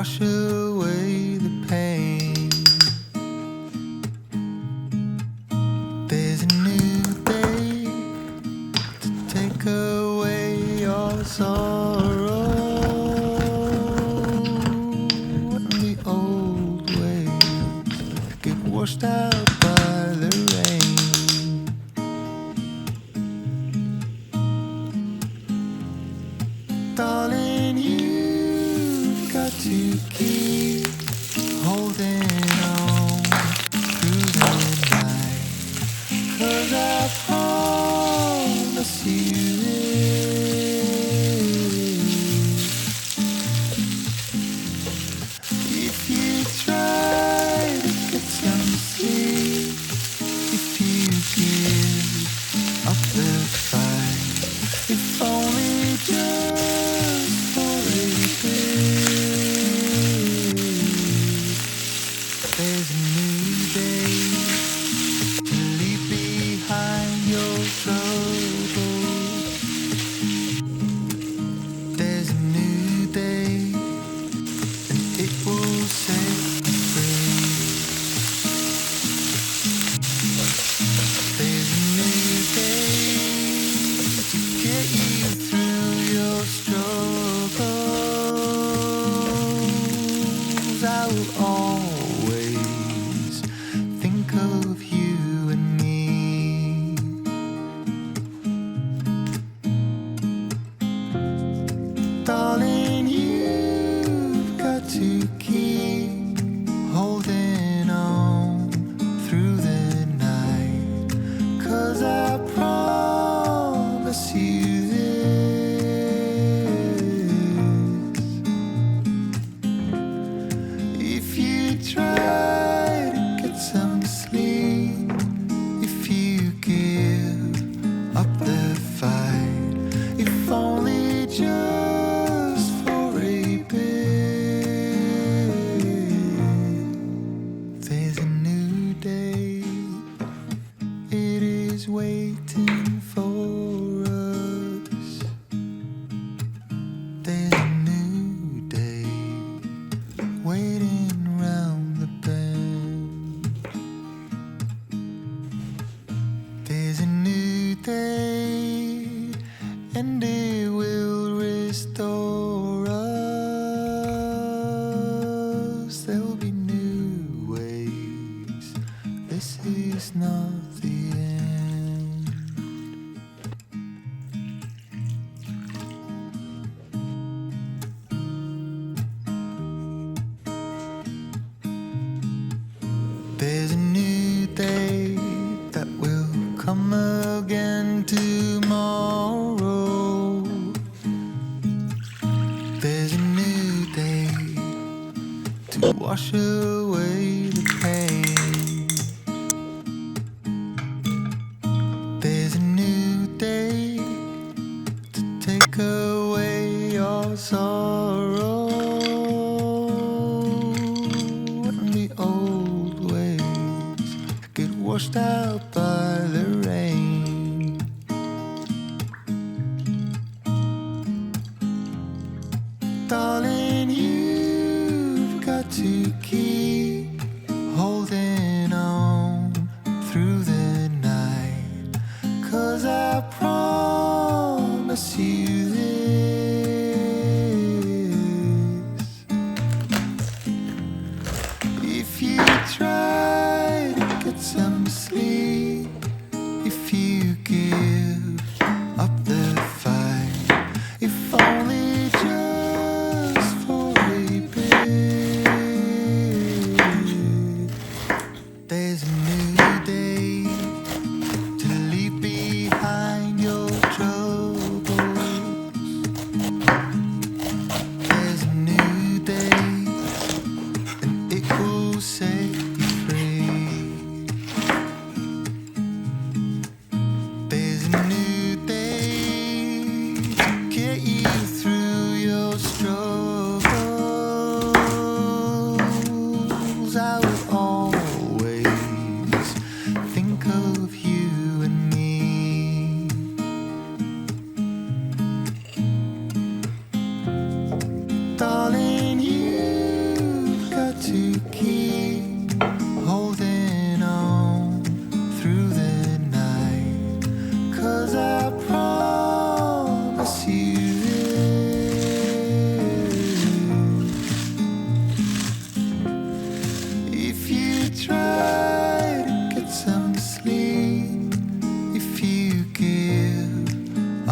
wash away the pain. There's a new day to take away your sorrow, and the old ways get washed out by the rain. Darling, you've got to keep holding on through the night, 'cause I promise you this. If you try to get some sleep, if you give up the fight, if only just for a bit, there's a new day to leave behind your troubles. There's a new day, and it will set you free. There's a new day to get you through your struggles. I will always think of you and me. Darling, you've got to keep holding on through the night, 'cause I promise you this. If you try to get some sleep, if you give up the fight, if only just for a bit, there's a new day. It is waiting for us. There's a new day waiting round the bend. There's a new day, and it will restore us. There'll be new ways. This is not the end. There's a new day that will come again tomorrow. There's a new day to wash away the pain. There's a new day to take away your sorrow, and the old ways get washed out by the rain. Darling, you've got to keep holding on through the night, 'cause I promise you this. If you try to get some sleep, if you give up the fight, if only just for a bit, there's a new day to leave behind your troubles.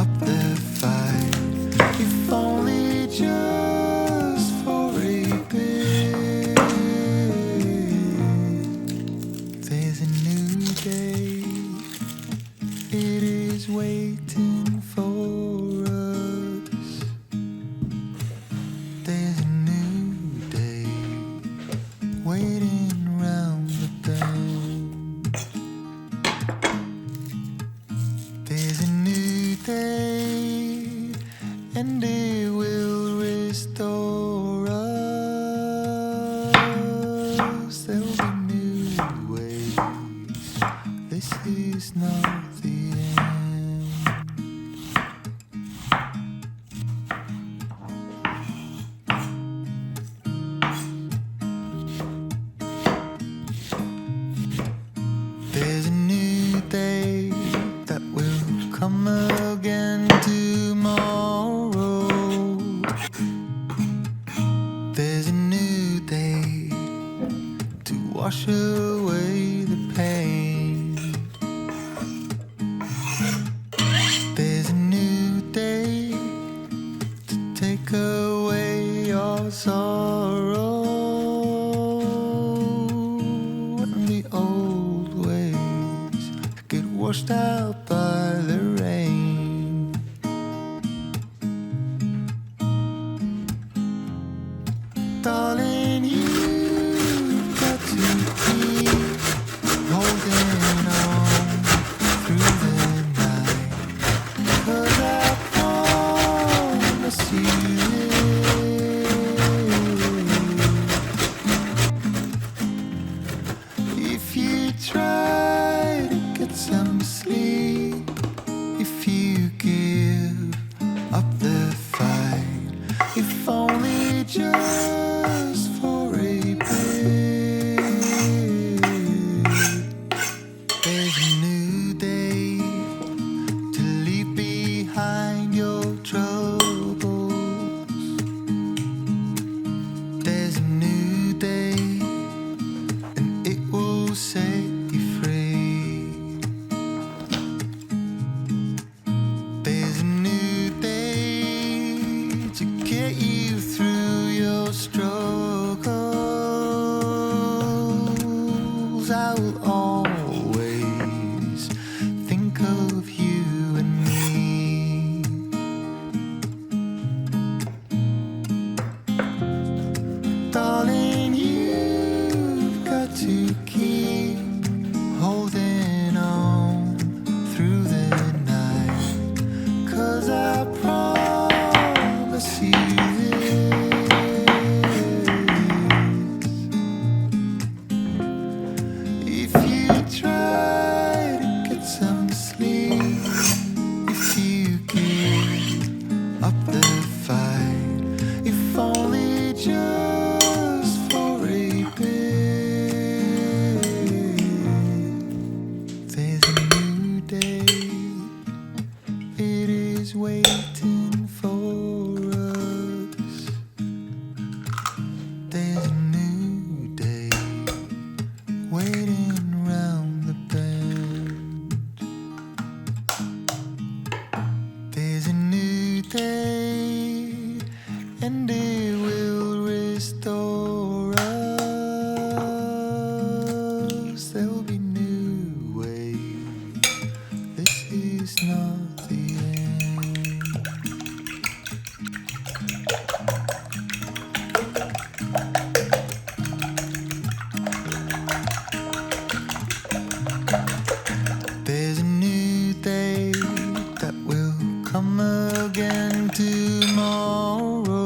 up the fight, if only just for a bit. There's a new day, it is waiting for us. There's a new day waiting round the bend. There's a new day and it will restore us. There'll be new ways. This is not the end. There's a new day that will come again tomorrow. There's a new day to wash away the pain. There's a new day to take away your sorrow. And the old ways get washed out by the rain. Darling, you've got to keep holding on through the night, 'cause I promise you if you try to get some sleep, if you give up the fight, if only just for a bit. There's a new day to leave behind your troubles. There's a new day and it will set you free. There's a new day to get you through your struggles. I will always think of you and me. Darling, you've got to keep holding on through the night, 'cause I promise you this. If you try to get some sleep, if you give up the fight, if only just for a bit. There's a new day, it is waiting for us. There's a new day waiting round the bend. There's a new day and it will restore us. There'll be new ways. This is not the end. There's a new day that will come again tomorrow.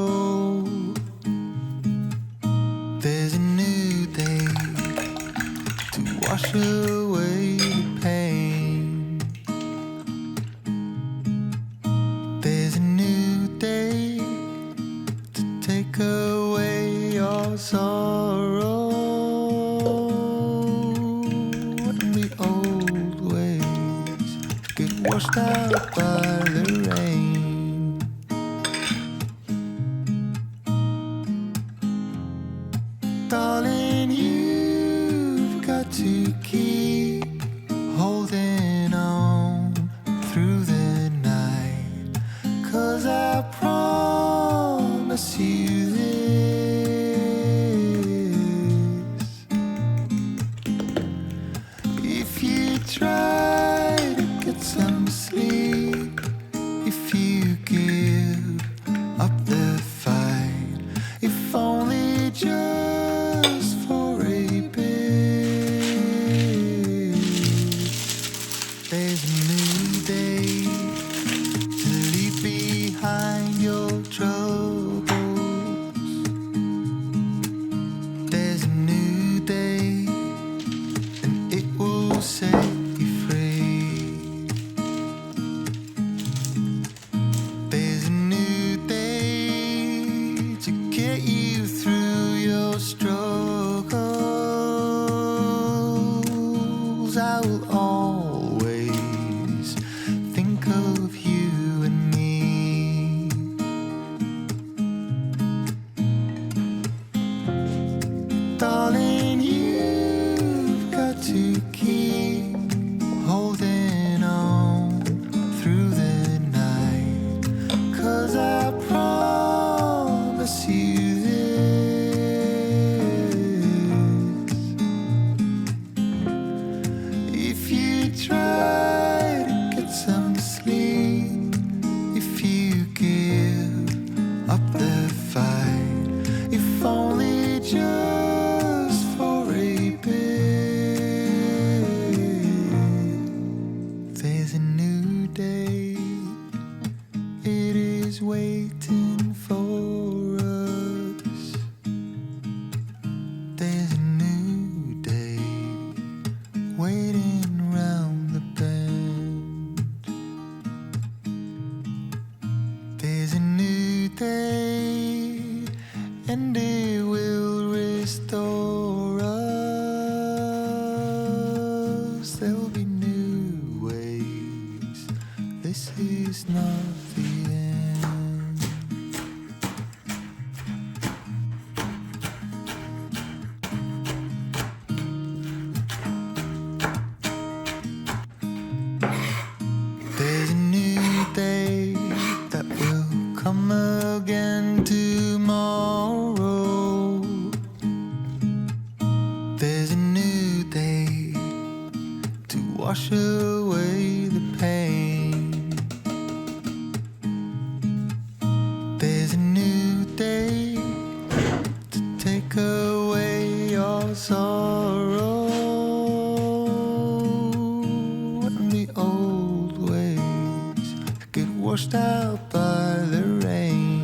There's a new day to wash away the pain. There's a new day to take away your sorrow. And the old ways get washed out by the rain. Darling, you've got to keep holding on through the night, promise you this: if you try to get some sleep, if you give up the fight, if only just for a bit, there's a new day to leave behind your troubles. There's a new day, and it will set you free. There's a new day to get you through your struggles. I will always think of you and me. Darling, you've got to keep holding on through the night, 'cause I promise you this: if you try to get some sleep, if you give up the fight, if only just for a bit, there's a new day. It is waiting for us. There's a new day waiting round the bend. There's a new day, and it will restore us. There'll be new ways. This is not the end. There's a new day that will come again tomorrow. There's a new day to wash away the pain. There's a new day to take away your sorrow, and the old ways get washed out by the rain.